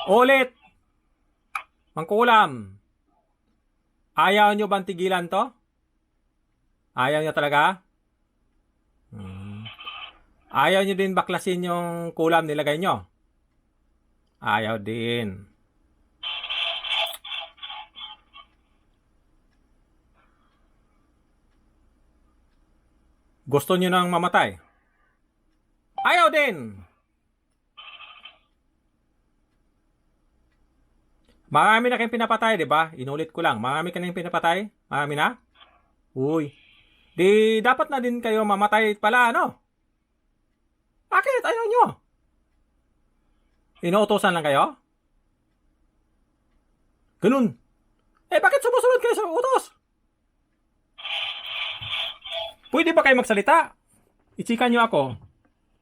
Ulit! Mangkulam. Ayaw nyo bang tigilan to? Ayaw nyo talaga? Ayaw nyo din baklasin yung kulam nilagay nyo? Ayaw din. Gusto nyo nang mamatay? Ayaw din! Marami na kayong pinapatay, di ba? Inulit ko lang. Marami ka na yung pinapatay? Marami na? Uy. Di dapat na din kayo mamatay pala, ano? Bakit? Ayaw nyo? Inuutosan lang kayo? Ganun. Bakit sumusunod kayo sa utos? Pwede ba kayo magsalita? Itsikan nyo ako.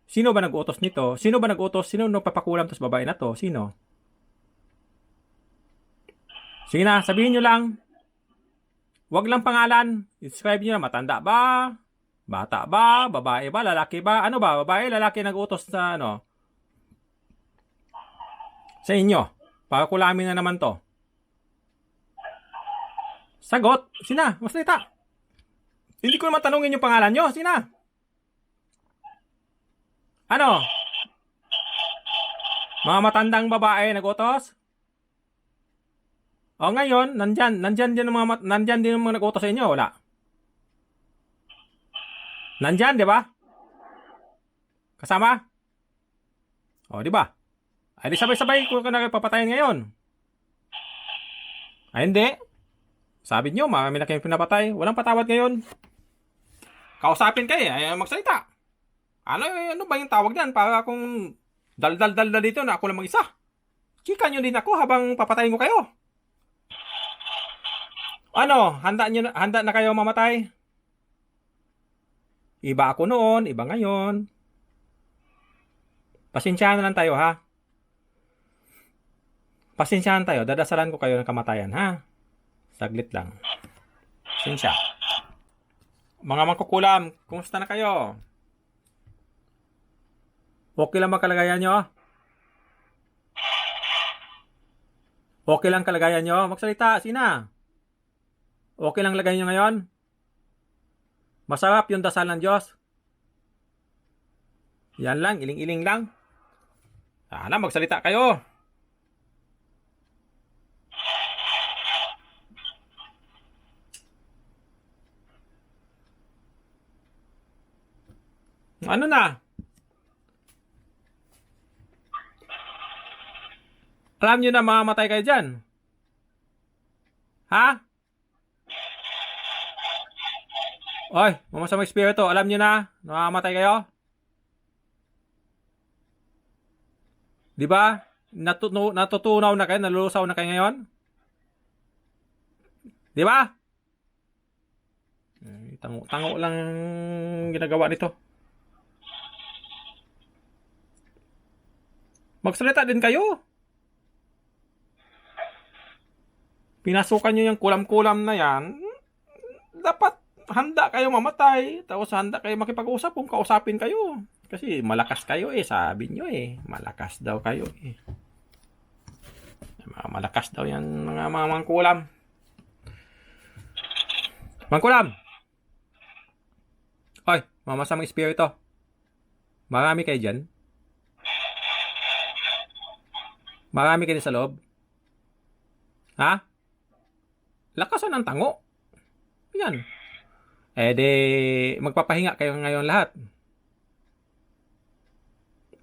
Sino ba nag-utos nito? Sino ba nag-utos? Sino nagpapakulam tos babae na to? Sino? Sige na, sabihin nyo lang. Wag lang pangalan. Describe nyo na, matanda ba? Bata ba? Babae ba? Lalaki ba? Ano ba? Babae, lalaki nag-utos sa ano? Sa inyo. Para kulamin na naman to. Sagot. Sina, masalita. Hindi ko naman tanungin yung pangalan nyo. Sina. Ano? Mga matandang babae nag-utos? O ngayon, nandyan din ang mga nag-utos sa inyo, wala? Nandyan, di ba? Kasama? O, di ba? Ay, di sabay-sabay ko na kayo papatayin ngayon. Ay, hindi. Sabi nyo, marami na kayong pinapatay. Walang patawad ngayon. Kausapin kayo, ay magsalita. Ano ba yung tawag diyan? Para akong dal dito na ako lang mag-isa. Chika nyo din ako habang papatayin ko kayo. Ano? Handa na kayo mamatay? Iba ako noon, iba ngayon. Pasensyahan na lang tayo, ha? Pasensyahan tayo. Dadasalan ko kayo ng kamatayan, ha? Saglit lang. Pasensya. Mga mangkukulam, kumusta na kayo? Okay lang ba kalagayan nyo? Okay lang kalagayan nyo? Magsalita, sina? Okay lang lagay nyo ngayon? Masarap yung dasal ng Diyos? Yan lang, iling-iling lang. Sana magsalita kayo. Ano na? Alam nyo na mamamatay kayo dyan? Ha? Oy, mamasamang espiritu, alam nyo na mamamatay kayo? Di ba? Natutunaw na kayo, nalulusaw na kayo ngayon? Di ba? Tango lang ginagawa nito. Magsalita din kayo. Pinasukan nyo yung kulam-kulam na yan. Dapat handa kayo mamatay. Tapos handa kayo makipag-usap kung kausapin kayo. Kasi malakas kayo sabi nyo malakas daw kayo Malakas daw yan mga mangkulam. Mangkulam! Oy, mamasamang espiritu. Marami kayo dyan? Marami kayo sa loob? Ha? Lakasan ng tango. Yan. De, magpapahinga kayo ngayon lahat.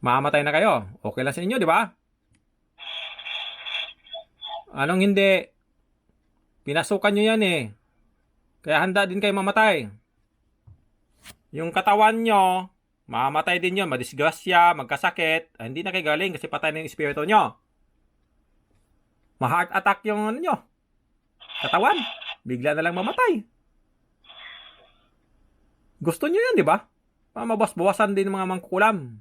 Mamamatay na kayo. Okay lang sa inyo, di ba? Anong hindi? Pinasukan nyo yan Kaya handa din kayo mamatay. Yung katawan nyo, mamamatay din yun. Madisgrasya, magkasakit. Hindi na kayo galing kasi patay na yung espiritu nyo. Ma-heart attack yung ano nyo. Katawan. Bigla na lang mamatay. Gusto nyo yan, di ba? Mabas-bawasan din ng mga mangkukulam.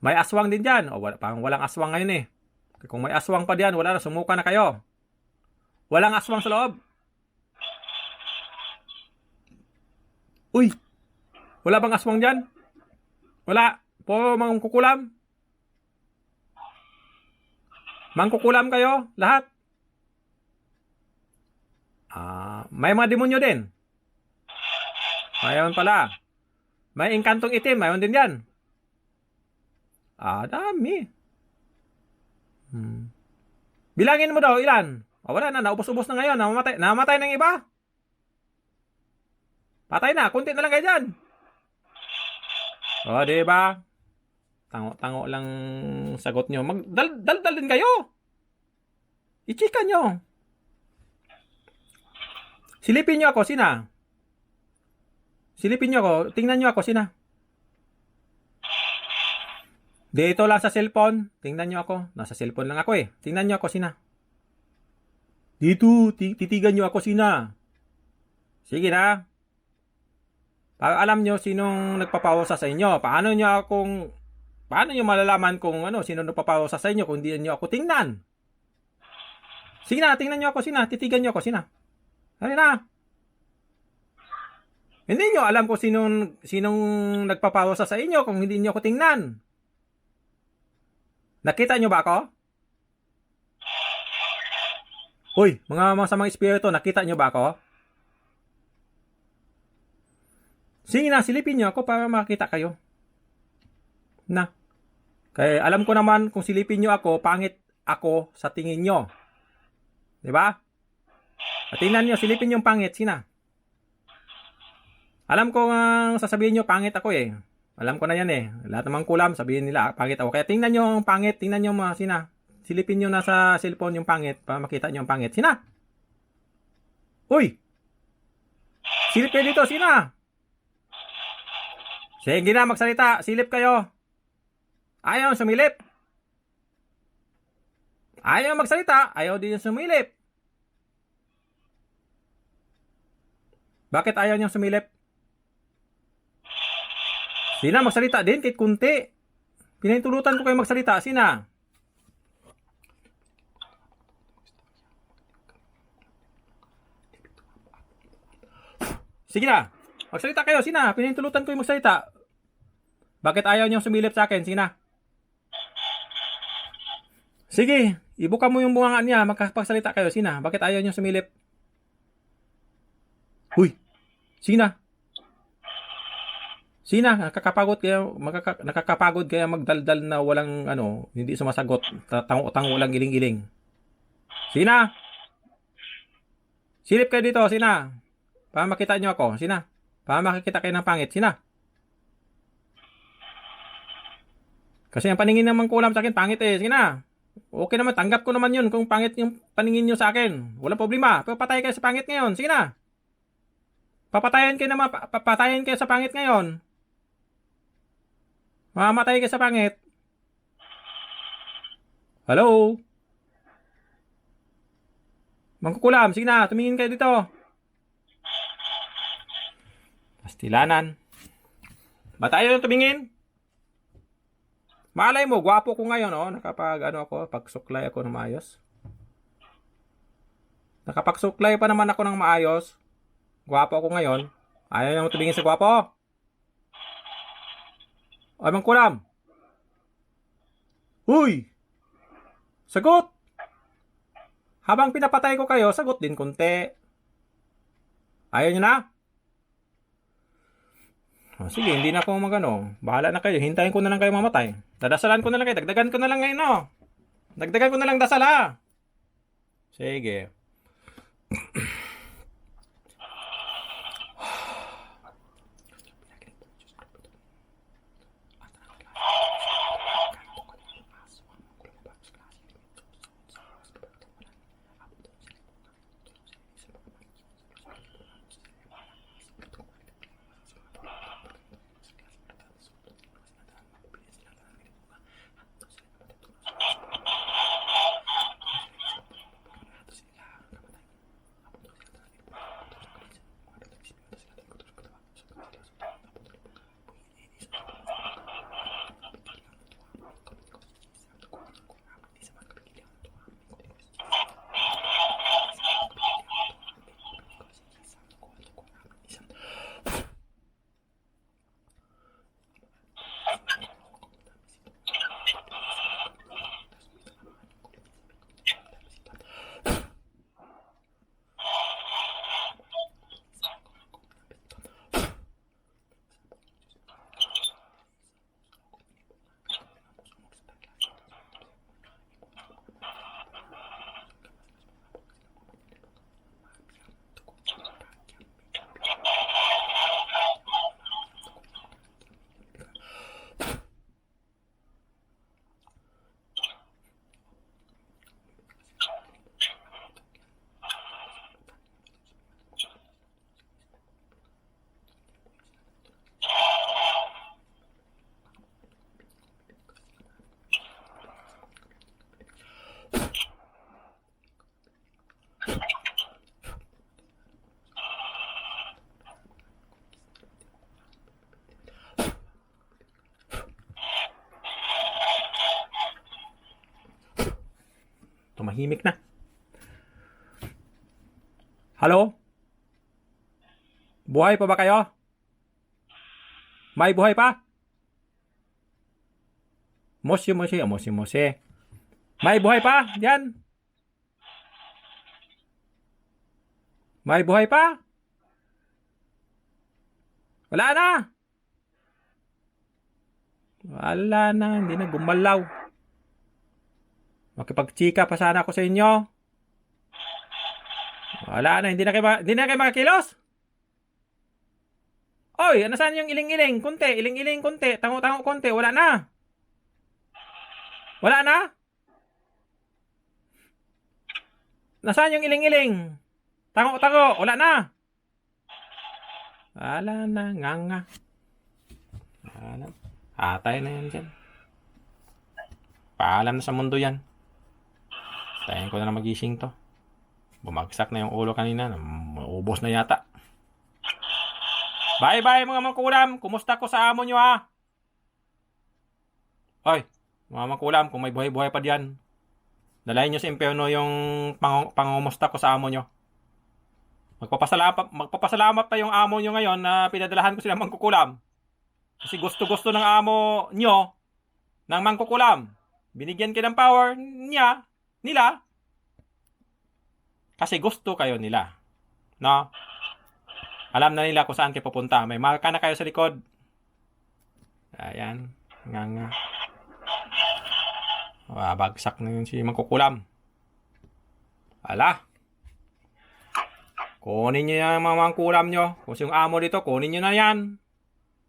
May aswang din dyan. Parang walang aswang ngayon Kung may aswang pa diyan, wala na. Sumuka na kayo. Walang aswang sa loob. Uy! Wala bang aswang dyan? Wala. Puro mga kukulam. Mangkukulam kayo, lahat. May mga demonyo din. Mayroon pala. May engkantong itim, mayroon din yan. Dami. Bilangin mo daw, ilan? Wala na, naubos-ubos na ngayon. Namatay ng iba. Patay na, kunti na lang kayo dyan. Diba? Tango-tango lang sagot nyo. Dal din kayo. I-chika nyo. Silipin nyo ako, sina? Silipin nyo ako, tingnan nyo ako, sina? Dito lang sa cellphone, tingnan nyo ako. Nasa cellphone lang ako eh. Tingnan nyo ako, sina? Dito, titigan nyo ako, sina? Sige na. Para alam nyo sinong nagpapawasa sa inyo. Paano nyo malalaman kung sino nagpapawasa sa inyo kung hindi nyo ako tingnan? Sige na, tingnan nyo ako, sina? Titigan nyo ako, sina? Ano na? Hindi nyo alam kung sinong nagpapawasa sa inyo kung hindi nyo ako tingnan. Nakita nyo ba ako? Uy, mga masamang espiritu, nakita nyo ba ako? Sige na, silipin nyo ako para makita kayo. Na. Kaya alam ko naman kung silipin nyo ako, pangit ako sa tingin nyo. Diba? At tingnan nyo, silipin nyo yung pangit, sina? Alam ko sasabihin nyo, pangit ako eh. Alam ko na yan eh. Lahat namang kulam, sabihin nila, pangit ako. Kaya tingnan nyo yung pangit, tingnan nyo mga sina. Silipin nyo na sa cellphone yung pangit para makita nyo yung pangit. Sina? Uy! Silip kayo dito, sina? Sige na, magsalita. Silip kayo. Ayaw sumilip. Ayaw magsalita. Ayaw din sumilip. Bakit ayaw niyang sumilip? Sina, magsalita din kahit kunti. Pinahintulutan ko kayo magsalita. Sina? Sige na. Magsalita kayo. Sina? Pinahintulutan ko yung magsalita. Bakit ayaw niyang sumilip sa akin? Sina? Sige. Ibuka mo yung bunga niya. Magkapagsalita kayo. Sina? Bakit ayaw niyang sumilip? Huy. Sina? Sina, nakakapagod kaya magdaldal na walang hindi sumasagot, tango lang giling-giling. Sina? Silip kayo dito, sina? Para makita nyo ako, sina? Para makikita kayo ng pangit, sina? Kasi ang paningin naman kulam sa akin, pangit eh, sina? Okay naman, tanggap ko naman yun kung pangit yung paningin nyo sa akin. Walang problema, pero patay kayo sa pangit ngayon, sige na. Papatayin kayo sa pangit ngayon. Mamamatay kayo sa pangit. Hello? Mangkukulam, sige na, tumingin kayo dito. Pastilanan. Ba tayo tumingin? Malay mo, gwapo ko ngayon, pagsuklay ako ng maayos. Nakapagsuklay pa naman ako ng maayos. Gwapo ako ngayon. Ayaw niyo tumingin sa gwapo? Ay, mangkulam. Uy! Sagot! Habang pinapatay ko kayo, sagot din konti. Ayaw nyo na? Sige, hindi na ako bahala na kayo. Hintayin ko na lang kayo mamatay. Dadasalan ko na lang kayo. Dagdagan ko na lang ngayon, Dagdagan ko na lang dasal, ha? Sige. tumahimik na. Hello? Buhay pa ba kayo? May buhay pa? Moshi. May buhay pa? Diyan? May buhay pa? Wala na. Wala na. Hindi na gumalaw. Makipagchika pa sana ako sa inyo. Wala na. Hindi na kayo makakilos. Oy, nasaan yung iling-iling? Konti. Iling-iling konti. Tango-tango konti. Wala na. Wala na? Nasaan yung iling-iling? Tango-tango. Wala na. Wala na. Nganga. Wala. Atay na yan dyan. Paalam na sa mundo yan. Tayin ko na magising to. Bumagsak na yung ulo kanina. Maubos na yata. Bye-bye mga mangkulam. Kumusta ko sa amo nyo ha? Hoy, mga mangkulam, kung may buhay-buhay pa diyan, dalahin nyo sa impyerno yung pangumusta ko sa amo nyo. Magpapasalamat pa yung amo nyo ngayon na pinadalahan ko sila mangkukulam. Kasi gusto-gusto ng amo nyo ng mangkukulam. Binigyan kayo ng power nila. Kasi gusto kayo nila. No? Alam na nila kung saan kayo pupunta. May marka na kayo sa likod. Ayan. Nga. Bagsak na yun si mangkukulam. Ala. Kunin nyo yung mga mangkukulam nyo. Kung yung amo dito, kunin nyo na yan.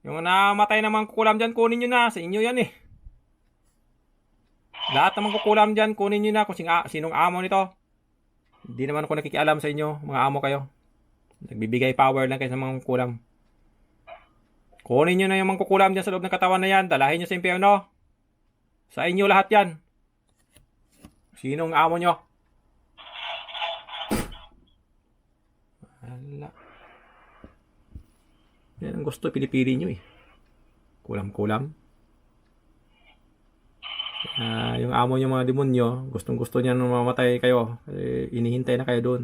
Yung namatay na mangkukulam dyan, kunin nyo na. Sa inyo yan eh. Lahat ng mangkukulam dyan, kunin nyo na kung sinong amo nito. Hindi naman ako nakikialam sa inyo. Mga amo kayo. Nagbibigay power lang kayo sa mga kulam. Kunin nyo na yung mangkukulam dyan sa loob ng katawan na yan. Dalahin nyo sa impyerno. Sa inyo lahat yan. Sinong amo nyo? Wala. Yan ang gusto, pinipili nyo eh. Kulam-kulam. Yung amo nyo mga demonyo, gustong-gusto niya nung mamatay kayo. Inihintay na kayo doon.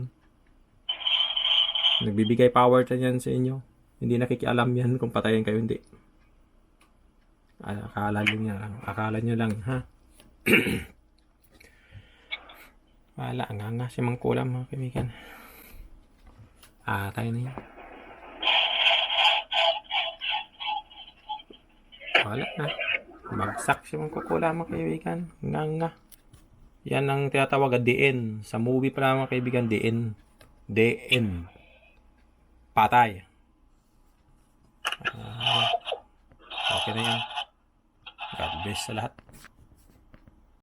Nagbibigay power na yan sa inyo. Hindi nakikialam yan kung patayin kayo, hindi. Akala nyo lang, ha? Wala, nga si mangkulam, mga kaibigan. Tayo na yan. Wala na. Bagsak si mangkukulam, mga kaibigan. Nga. Yan ang tinatawag na DN. Sa movie pala, mga kaibigan, DN. Patay. Okay na yan. God bless sa lahat.